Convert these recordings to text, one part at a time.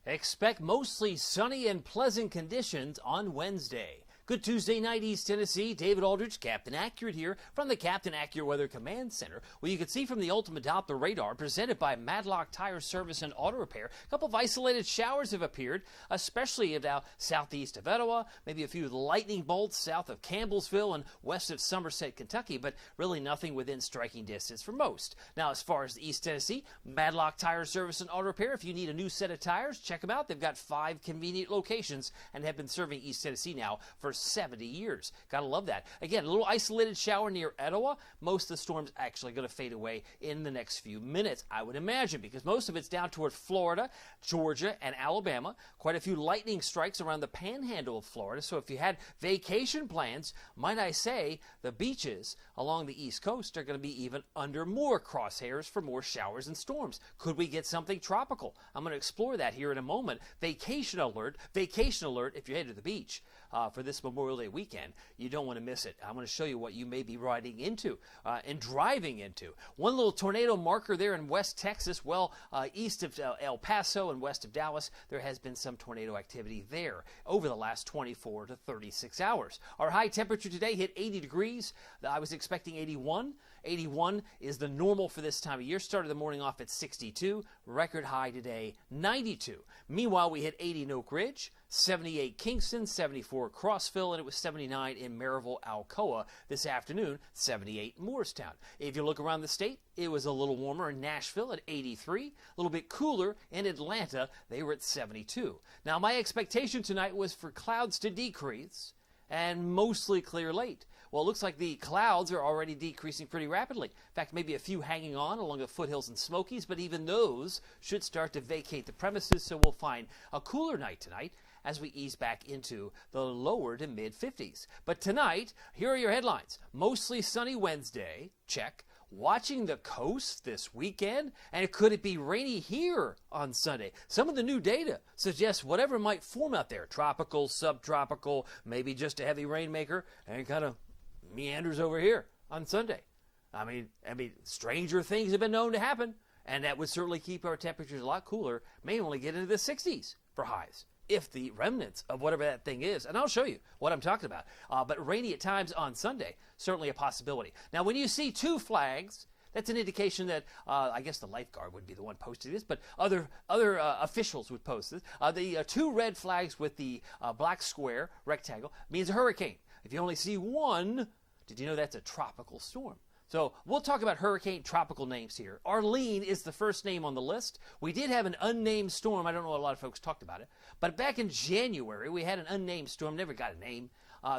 Expect mostly sunny and pleasant conditions on Wednesday. Good Tuesday night, East Tennessee. David Aldridge, Captain Accurate here from the Captain Accurate Weather Command Center. Well, you can see from the Ultimate Doppler radar presented by Madlock Tire Service and Auto Repair, a couple of isolated showers have appeared, especially about southeast of Etowah, maybe a few lightning bolts south of Campbellsville and west of Somerset, Kentucky, but really nothing within striking distance for most. Now, as far as East Tennessee, Madlock Tire Service and Auto Repair, if you need a new set of tires, check them out. They've got 5 convenient locations and have been serving East Tennessee now for 70 years. Gotta love that. Again, a little isolated shower near Etowah. Most of the storm's actually going to fade away in the next few minutes, I would imagine, because most of it's down toward Florida, Georgia, and Alabama. Quite a few lightning strikes around the panhandle of Florida. So if you had vacation plans, might I say, the beaches along the East Coast are going to be even under more crosshairs for more showers and storms. Could we get something tropical? I'm going to explore that here in a moment. Vacation alert if you head to the beach for this Memorial Day weekend. You don't want to miss it. I'm going to show you what you may be riding into and driving into. One little tornado marker there in West Texas, east of El Paso and west of Dallas, there has been some tornado activity there over the last 24 to 36 hours. Our high temperature today hit 80 degrees. I was expecting 81. 81 is the normal for this time of year. Started the morning off at 62. Record high today, 92. Meanwhile, we hit 80 in Oak Ridge, 78 Kingston, 74 Crossville, and it was 79 in Maryville, Alcoa this afternoon, 78 Morristown. If you look around the state, it was a little warmer in Nashville at 83, a little bit cooler in Atlanta. They were at 72. Now, my expectation tonight was for clouds to decrease and mostly clear late. Well, it looks like the clouds are already decreasing pretty rapidly. In fact, maybe a few hanging on along the foothills and Smokies, but even those should start to vacate the premises, so we'll find a cooler night tonight as we ease back into the lower to mid-50s. But tonight, here are your headlines. Mostly sunny Wednesday, check. Watching the coast this weekend, and could it be rainy here on Sunday? Some of the new data suggests whatever might form out there, tropical, subtropical, maybe just a heavy rainmaker, and kind of meanders over here on Sunday. I mean, stranger things have been known to happen, and that would certainly keep our temperatures a lot cooler, may only get into the 60s for highs, if the remnants of whatever that thing is, and I'll show you what I'm talking about. But rainy at times on Sunday, certainly a possibility. Now, when you see 2 flags, that's an indication that, I guess the lifeguard would be the one posting this, but other officials would post this. The 2 red flags with the black square rectangle means a hurricane. If you only see 1, did you know that's a tropical storm? So we'll talk about hurricane tropical names here. Arlene is the first name on the list. We did have an unnamed storm. I don't know a lot of folks talked about it. But back in January, we had an unnamed storm, never got a name.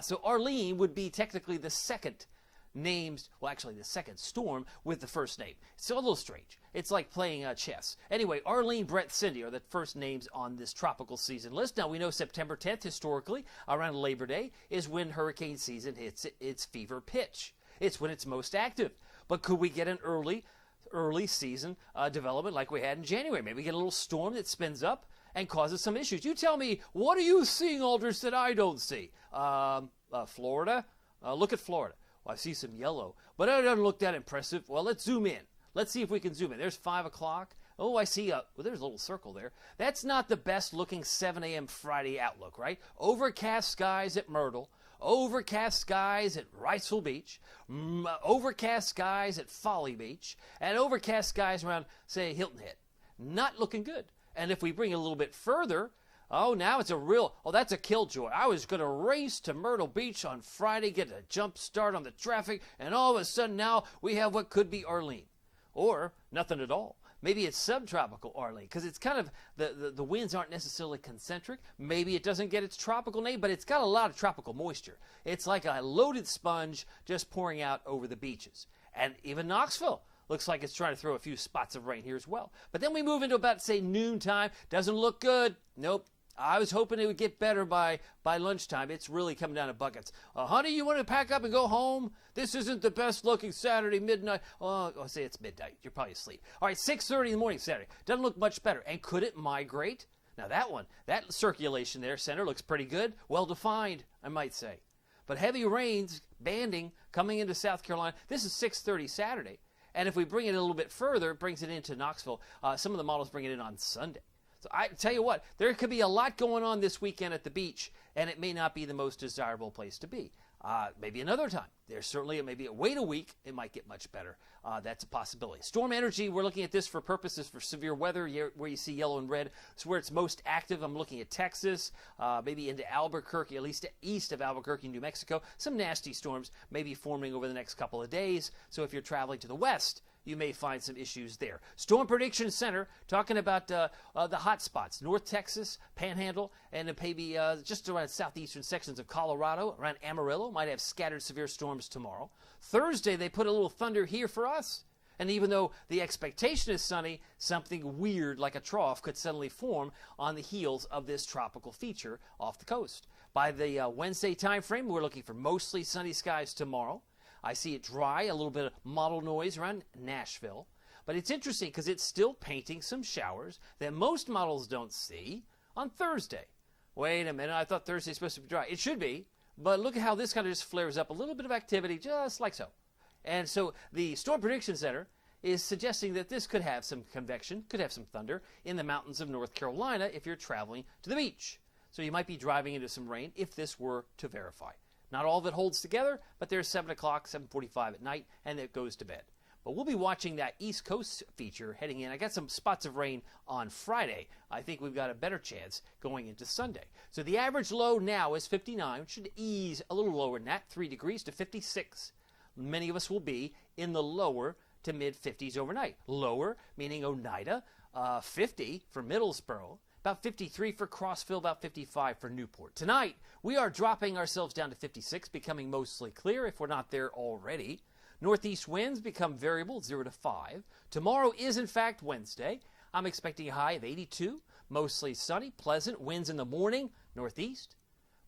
So Arlene would be technically the second named, the second storm with the first name. It's a little strange. It's like playing chess. Anyway, Arlene, Brett, Cindy are the first names on this tropical season list. Now, we know September 10th, historically, around Labor Day, is when hurricane season hits its fever pitch. It's when it's most active. But could we get an early season development like we had in January? Maybe get a little storm that spins up and causes some issues. You tell me, what are you seeing, Aldridge, that I don't see? Florida? Look at Florida. Well, I see some yellow, but it doesn't look that impressive. Well, let's zoom in. Let's see if we can zoom in. There's 5 o'clock. Oh, I see there's a little circle there. That's not the best looking 7 a.m. Friday outlook, right? Overcast skies at Myrtle. Overcast skies at Riceville Beach, overcast skies at Folly Beach, and overcast skies around, say, Hilton Head. Not looking good. And if we bring it a little bit further, now it's that's a killjoy. I was going to race to Myrtle Beach on Friday, get a jump start on the traffic, and all of a sudden now we have what could be Arlene. Or nothing at all. Maybe it's subtropical Arlene, because it's kind of, the winds aren't necessarily concentric. Maybe it doesn't get its tropical name, but it's got a lot of tropical moisture. It's like a loaded sponge just pouring out over the beaches. And even Knoxville looks like it's trying to throw a few spots of rain here as well. But then we move into about, say, noontime. Doesn't look good. Nope. I was hoping it would get better by lunchtime. It's really coming down to buckets. Honey, you want to pack up and go home? This isn't the best looking Saturday midnight. I'll say it's midnight. You're probably asleep. All right, 6:30 in the morning Saturday. Doesn't look much better. And could it migrate? Now that circulation there, center, looks pretty good. Well defined, I might say. But heavy rains, banding, coming into South Carolina. This is 6:30 Saturday. And if we bring it a little bit further, it brings it into Knoxville. Some of the models bring it in on Sunday. So I tell you what, there could be a lot going on this weekend at the beach, and it may not be the most desirable place to be. Maybe another time. There's certainly, maybe wait a week, it might get much better. That's a possibility. Storm energy, we're looking at this for purposes for severe weather, where you see yellow and red. It's where it's most active. I'm looking at Texas, maybe into Albuquerque, at least east of Albuquerque, New Mexico. Some nasty storms may be forming over the next couple of days. So if you're traveling to the west, you may find some issues there. Storm Prediction Center talking about the hot spots, North Texas, Panhandle, and maybe just around southeastern sections of Colorado, around Amarillo, might have scattered severe storms tomorrow. Thursday, they put a little thunder here for us. And even though the expectation is sunny, something weird like a trough could suddenly form on the heels of this tropical feature off the coast. By the Wednesday time frame, we're looking for mostly sunny skies tomorrow. I see it dry, a little bit of model noise around Nashville. But it's interesting because it's still painting some showers that most models don't see on Thursday. Wait a minute, I thought Thursday's supposed to be dry. It should be, but look at how this kind of just flares up. A little bit of activity, just like so. And so the Storm Prediction Center is suggesting that this could have some convection, could have some thunder in the mountains of North Carolina if you're traveling to the beach. So you might be driving into some rain if this were to verify. Not all of it holds together, but there's 7 o'clock, 7:45 at night, and it goes to bed. But we'll be watching that East Coast feature heading in. I got some spots of rain on Friday. I think we've got a better chance going into Sunday. So the average low now is 59. It should ease a little lower than that, 3 degrees to 56. Many of us will be in the lower to mid-50s overnight. Lower, meaning Oneida, 50 for Middlesboro, about 53 for Crossville, about 55 for Newport. Tonight, we are dropping ourselves down to 56, becoming mostly clear if we're not there already. Northeast winds become variable, 0 to 5. Tomorrow is, in fact, Wednesday. I'm expecting a high of 82, mostly sunny, pleasant. Winds in the morning, northeast.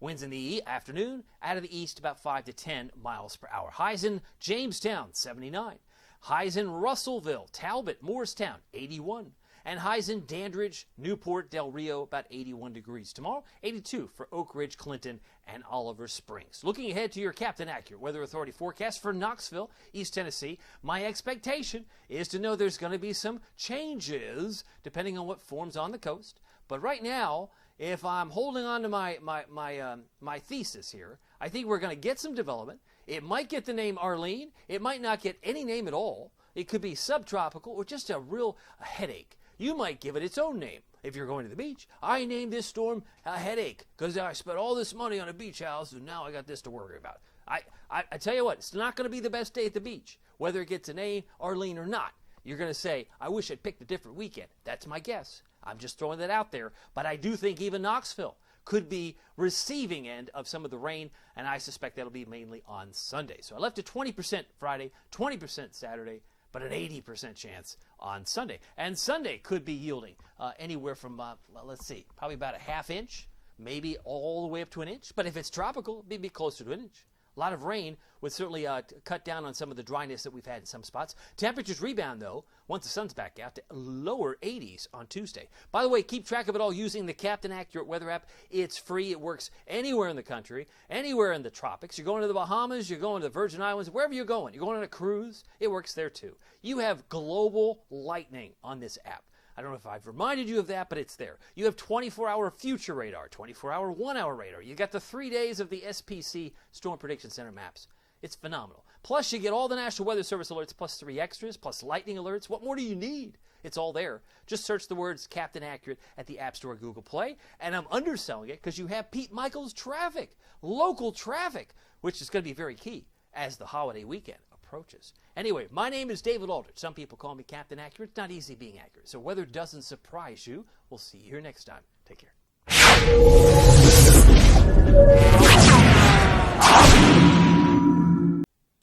Winds in the afternoon, out of the east, about 5 to 10 miles per hour. Highs in Jamestown, 79. Highs in Russellville, Talbot, Morristown, 81. And highs in Dandridge, Newport, Del Rio, about 81 degrees. Tomorrow, 82 for Oak Ridge, Clinton, and Oliver Springs. Looking ahead to your Captain Accurate Weather Authority forecast for Knoxville, East Tennessee, my expectation is to know there's going to be some changes depending on what forms on the coast. But right now, if I'm holding on to my thesis here, I think we're going to get some development. It might get the name Arlene. It might not get any name at all. It could be subtropical or just a real headache. You might give it its own name. If you're going to the beach, I named this storm a headache because I spent all this money on a beach house and now I got this to worry about. I tell you what, it's not going to be the best day at the beach, whether it gets a name, Arlene, or not. You're going to say, I wish I'd picked a different weekend. That's my guess. I'm just throwing that out there. But I do think even Knoxville could be receiving end of some of the rain, and I suspect that'll be mainly on Sunday. So I left it 20% Friday, 20% Saturday, but an 80% chance on Sunday. And Sunday could be yielding anywhere from, let's see, probably about a half inch, maybe all the way up to an inch. But if it's tropical, it'd be closer to an inch. A lot of rain would certainly cut down on some of the dryness that we've had in some spots. Temperatures rebound, though, once the sun's back out to lower 80s on Tuesday. By the way, keep track of it all using the Captain Accurate Weather app. It's free. It works anywhere in the country, anywhere in the tropics. You're going to the Bahamas, you're going to the Virgin Islands, wherever you're going on a cruise, it works there too. You have global lightning on this app. I don't know if I've reminded you of that, but it's there. You have 24-hour future radar, 24-hour, 1-hour radar. You got the 3 days of the SPC Storm Prediction Center maps. It's phenomenal. Plus, you get all the National Weather Service alerts, plus 3 extras, plus lightning alerts. What more do you need? It's all there. Just search the words Captain Accurate at the App Store, Google Play. And I'm underselling it because you have Pete Michaels traffic, local traffic, which is going to be very key as the holiday weekend approaches. Anyway, my name is David Aldrich. Some people call me Captain Accurate. It's not easy being accurate. So weather doesn't surprise you. We'll see you here next time. Take care.